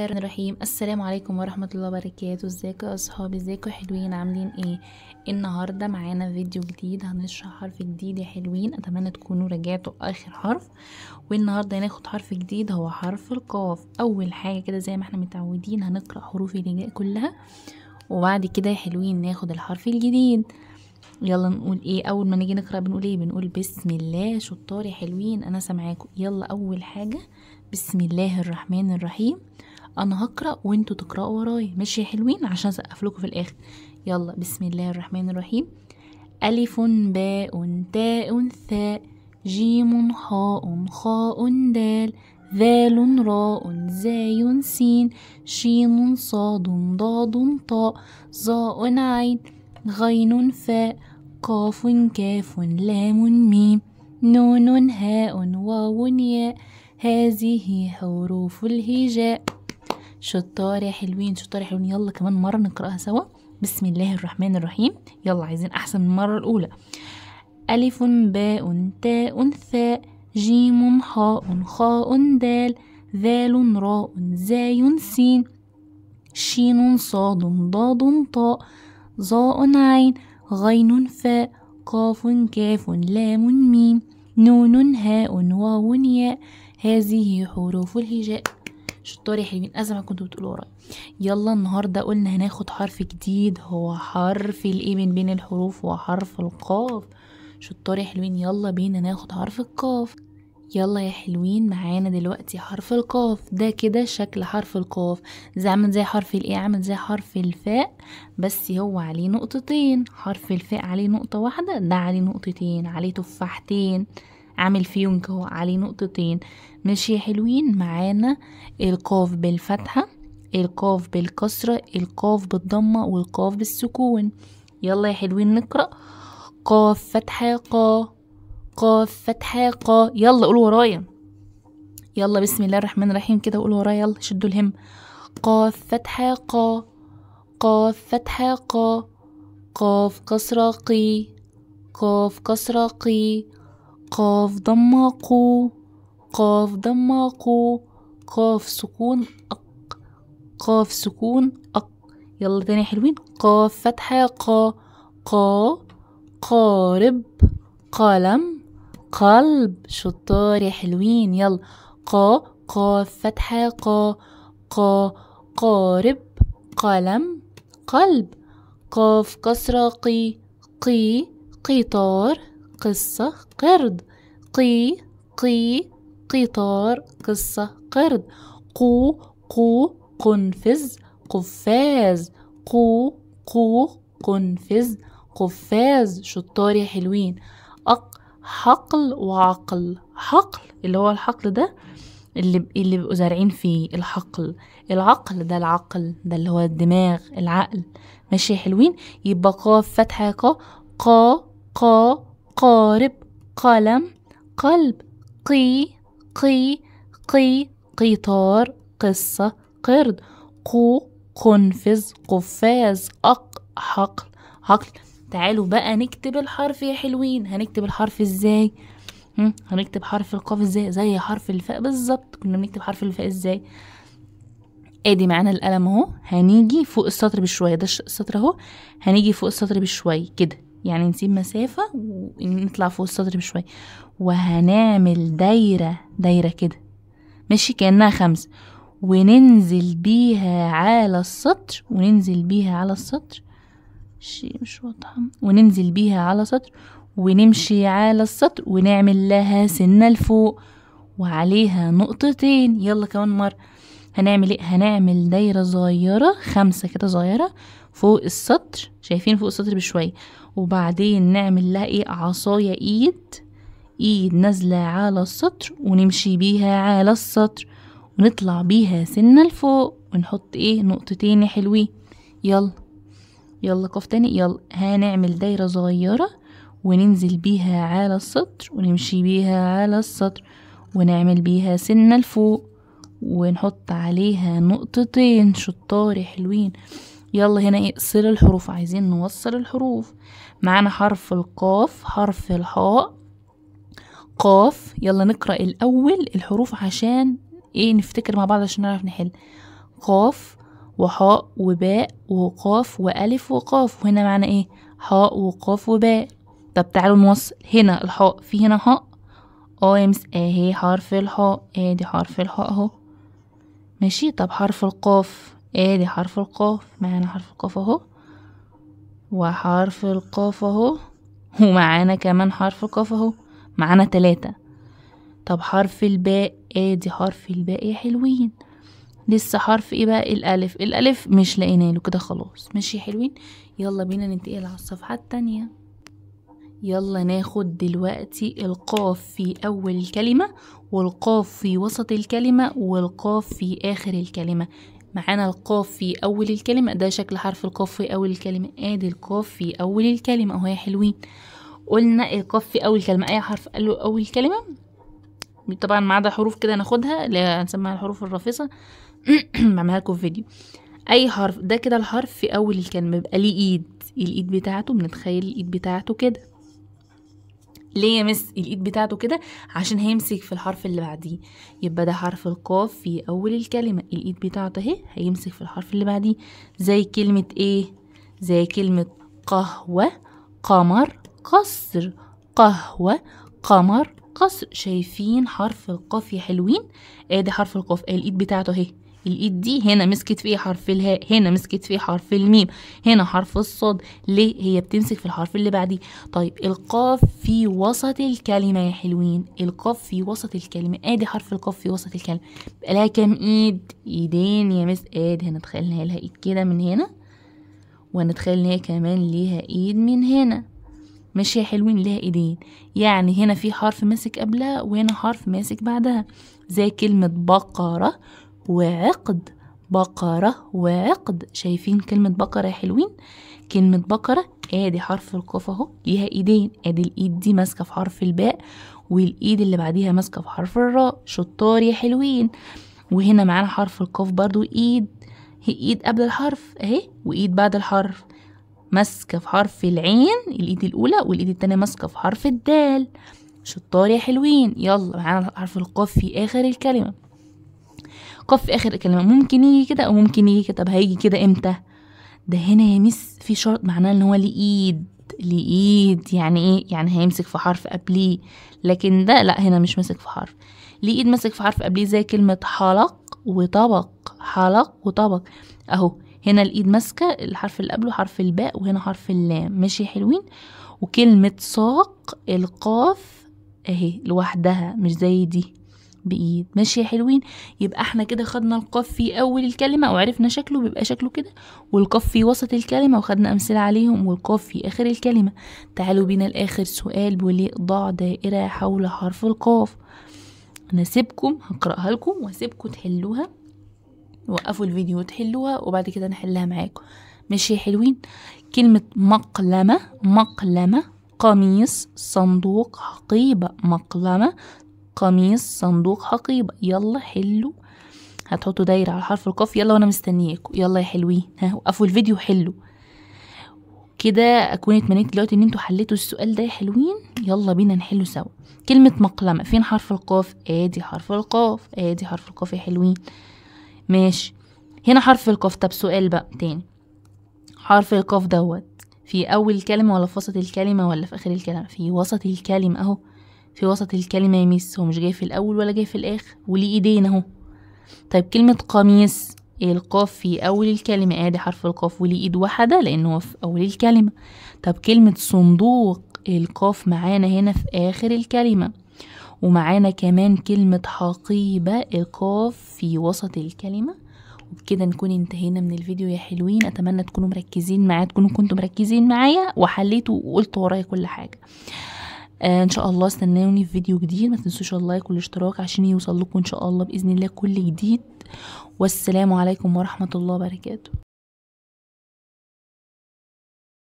الرحمن الرحيم. السلام عليكم ورحمة الله وبركاته. ازيكم يا اصحابي؟ ازيكم يا حلوين؟ عاملين ايه؟ النهاردة معانا فيديو جديد، هنشرح حرف جديد يا حلوين. اتمنى تكونوا رجعتوا اخر حرف. والنهاردة هناخد حرف جديد هو حرف القاف. اول حاجة كده زي ما احنا متعودين هنقرأ حروف الهجاء كلها، وبعد كده يا حلوين ناخد الحرف الجديد. يلا نقول ايه اول ما نيجي نقرأ؟ بنقول ايه؟ بنقول بسم الله. شطار يا حلوين، انا سامعاكم. يلا اول حاجة بسم الله الرحمن الرحيم. انا هقرأ وانتوا تقرأوا ورايا، ماشي يا حلوين؟ عشان اسقف لكم في الاخر. يلا بسم الله الرحمن الرحيم. الف باء تاء ثاء جيم حاء خاء دال ذال راء زاي سين شين صاد ضاد طاء ظاء عين غين فاء قاف كاف لام ميم نون هاء واو ياء هذه حروف الهجاء. شطار يا حلوين، شطار يا حلوين. يلا كمان مرة نقرأها سوا. بسم الله الرحمن الرحيم. يلا عايزين أحسن من المرة الأولى. ألف باء تاء ثاء جيم حاء خاء دال ذال راء زاي سين شين صاد ضاد طاء ظاء عين غين فاء قاف كاف لام ميم نون هاء واو ياء هذه حروف الهجاء. شطار يا حلوين، ما كنتوا بتقولوا ورايا. يلا النهارده قلنا هناخد حرف جديد هو حرف الايه من بين الحروف، هو حرف القاف. شطار يا حلوين، يلا بينا ناخد حرف القاف. يلا يا حلوين، معانا دلوقتي حرف القاف. ده كده شكل حرف القاف، عامل زي حرف الايه، عامل زي حرف الفاء، بس هو عليه نقطتين. حرف الفاء عليه نقطة واحدة، ده عليه نقطتين، عليه تفاحتين، عامل فيهم كهو عليه نقطتين. ماشي يا حلوين؟ معانا القاف بالفتحة، القاف بالكسرة، القاف بالضمة، والقاف بالسكون. يلا يا حلوين نقرأ. قاف فتحة قا، قاف فتحة قا. يلا قولوا ورايا. يلا بسم الله الرحمن الرحيم كده قولوا ورايا، يلا شدوا الهم. قاف فتحة قا، قاف فتحة قا، قاف كسرة قي، قاف كسرة قي، قاف ضمة قو، قاف ضمة قو، قاف سكون أق، قاف سكون أق. يلا تاني حلوين. قاف فتحة قا، قا قارب قلم قلب. شطار يا حلوين. يلا قا، قاف فتحة قا، قا قارب قلم قلب. قاف كسرة قي، قي قطار قصة قرد. قي قي قطار قصة قرد. قو قو قنفذ قفاز. قو قو قنفذ قفاز. شطار يا حلوين. حقل وعقل. حقل اللي هو الحقل ده اللي بيبقوا زارعين فيه الحقل. العقل ده العقل ده اللي هو الدماغ، العقل. ماشي يا حلوين؟ يبقى قاف فتحة قا، قا قا قارب قلم قلب. قي قي قي قطار قصة قرد. قو قنفذ قفاز حقل حقل. تعالوا بقى نكتب الحرف يا حلوين. هنكتب الحرف ازاي؟ هنكتب حرف القاف ازاي؟ زي حرف الفاء بالظبط. كنا بنكتب حرف الفاء ازاي؟ ادي معانا القلم اهو، هنيجي فوق السطر بشويه، ده السطر اهو، هنيجي فوق السطر بشويه كده، يعني نسيب مسافه ونطلع فوق السطر بشويه، وهنعمل دايره، دايره كده ماشي كأنها 5، وننزل بيها على السطر، وننزل بيها على السطر، شيء مش واضحة، وننزل بيها على سطر، ونمشي على السطر، ونعمل لها سنة لفوق وعليها نقطتين. يلا كمان مرة. هنعمل ايه؟ هنعمل دايرة صغيرة 5 كده صغيرة فوق السطر، شايفين فوق السطر بشوية، وبعدين نعمل لها ايه؟ عصاية ايد نازلة على السطر، ونمشي بيها على السطر، ونطلع بيها سنة لفوق، ونحط ايه؟ نقطتين يا حلوين. يلا قف تاني. يلا هنعمل دايرة صغيرة وننزل بيها على السطر، ونمشي بيها على السطر، ونعمل بيها سنة لفوق، ونحط عليها نقطتين. شطار يا حلوين. يلا هنا ايه؟ صل الحروف، عايزين نوصل الحروف. معانا حرف القاف، حرف الحاء، قاف. يلا نقرأ الأول الحروف عشان ايه؟ نفتكر مع بعض عشان نعرف نحل. قاف وحاء وباء وقاف وألف وقاف، وهنا معنى ايه؟ حاء وقاف وباء. طب تعالوا نوصل، هنا الحاء في هنا حاء يا مس اهي حرف الحاء، ادي حرف الحاء اهو ماشي. طب حرف القاف، ادي حرف القاف، معانا حرف القاف اهو وحرف القاف اهو، ومعانا كمان حرف القاف اهو، معانا 3. طب حرف الباء، ادي حرف الباء يا حلوين. لسه حرف ايه بقى؟ الالف. الالف مش لاقينا له كده خلاص ماشي يا حلوين. يلا بينا ننتقل على الصفحة التانية. يلا ناخد دلوقتي القاف في اول الكلمة والقاف في وسط الكلمة والقاف في اخر الكلمة. معانا القاف في اول الكلمة، ده شكل حرف القاف في اول الكلمة، ادي القاف في اول الكلمة اهو يا حلوين. قلنا القاف في اول كلمة اي حرف قال له اول كلمة، طبعا ما عدا حروف كده ناخدها اللي هنسميها الحروف الرافصة بعملها لكم في فيديو. اي حرف ده كده الحرف في اول الكلمة بيبقى ليه ايد، الايد بتاعته بنتخيل الايد بتاعته كده. ليه يا مس الايد بتاعته كده؟ عشان هيمسك في الحرف اللي بعديه. يبقى ده حرف القاف في اول الكلمة، الايد بتاعته اهي هيمسك في الحرف اللي بعديه. زي كلمة ايه؟ زي كلمة قهوة قمر قصر، قهوة قمر قصر. شايفين حرف القاف يا حلوين؟ ادي حرف القاف، الايد بتاعته اهي. الايد دي هنا مسكت فيه حرف الهاء، هنا مسكت فيه حرف الميم، هنا حرف الصاد. ليه؟ هي بتمسك في الحرف اللي بعديه. طيب القاف في وسط الكلمة يا حلوين، القاف في وسط الكلمة، ادي حرف القاف في وسط الكلمة بقى لها كام ايد؟ ايدين يا مس. ادي هنتخيل ان هي لها ايد كده من هنا، ونتخيل ان هي كمان ليها ايد من هنا ماشي يا حلوين، ليها ايدين. يعني هنا في حرف ماسك قبلها وهنا حرف ماسك بعدها. زي كلمة بقرة وعقد، بقرة وعقد. شايفين كلمة بقرة يا حلوين؟ كلمة بقرة ادي حرف القاف اهو ليها ايدين، ادي الايد دي ماسكة في حرف الباء والايد اللي بعديها ماسكة في حرف الراء. شطار يا حلوين. وهنا معانا حرف القاف برضو ايد، هي ايد قبل الحرف اهي وايد بعد الحرف، ماسكة في حرف العين الايد الاولى والايد التانية ماسكة في حرف الدال. شطار يا حلوين. يلا معانا حرف القاف في اخر الكلمة. قاف في اخر الكلمة ممكن يجي كده او ممكن يجي كده. طب هيجي كده امتى؟ ده هنا يا مس في شرط، معناه ان هو ليه ايد، ليه ايد. يعني ايه؟ يعني هيمسك في حرف قبليه. لكن ده لا، هنا مش ماسك في حرف، ليه ايد ماسك في حرف قبليه. زي كلمة حلق وطبق، حلق وطبق اهو. هنا الايد ماسكة الحرف اللي قبله حرف الباء وهنا حرف اللام ماشي حلوين. وكلمة ساق القاف اهي لوحدها مش زي دي بايد ماشي يا حلوين. يبقى احنا كده خدنا القاف في اول الكلمة وعرفنا شكله بيبقى شكله كده، والقاف في وسط الكلمة وخدنا امثلة عليهم، والقاف في اخر الكلمة. تعالوا بينا لاخر سؤال بيقول لي ضع دائرة حول حرف القاف. انا سيبكم هقرأها لكم واسيبكم تحلوها، وقفوا الفيديو وتحلوها وبعد كده نحلها معاكم ماشي يا حلوين. كلمة مقلمة، مقلمة قميص صندوق حقيبة، مقلمة قميص صندوق حقيبة. يلا حلوا، هتحطوا دايرة على حرف القاف. يلا وانا مستنياكم، يلا يا حلوين ها وقفوا الفيديو حلوا كده. اكون اتمنيت دلوقتي ان انتوا حليتوا السؤال ده يا حلوين. يلا بينا نحله سوا. كلمة مقلمة فين حرف القاف؟ ادي حرف القاف، ادي حرف القاف يا حلوين ماشي. هنا حرف القاف. طب سؤال بقى تاني، حرف القاف دوت في اول الكلمة ولا في وسط الكلمة ولا في اخر الكلمة؟ في وسط الكلمة اهو، في وسط الكلمة يا ميس. هو مش جاي في الاول ولا جاي في الاخر وليه ايدين اهو. طيب كلمة قميص القاف في اول الكلمة، ادي حرف القاف وليه ايد واحدة لانه في اول الكلمة. طب كلمة صندوق القاف معانا هنا في اخر الكلمة. ومعانا كمان كلمة حقيبة القاف في وسط الكلمة. وبكده نكون انتهينا من الفيديو يا حلوين. اتمنى تكونوا مركزين معايا، تكونوا كنتوا مركزين معايا وحليتوا وقلتوا ورايا كل حاجة. ان شاء الله استنوني في فيديو جديد. ما تنسوش اللايك والاشتراك عشان يوصل لكم ان شاء الله باذن الله كل جديد. والسلام عليكم ورحمة الله وبركاته.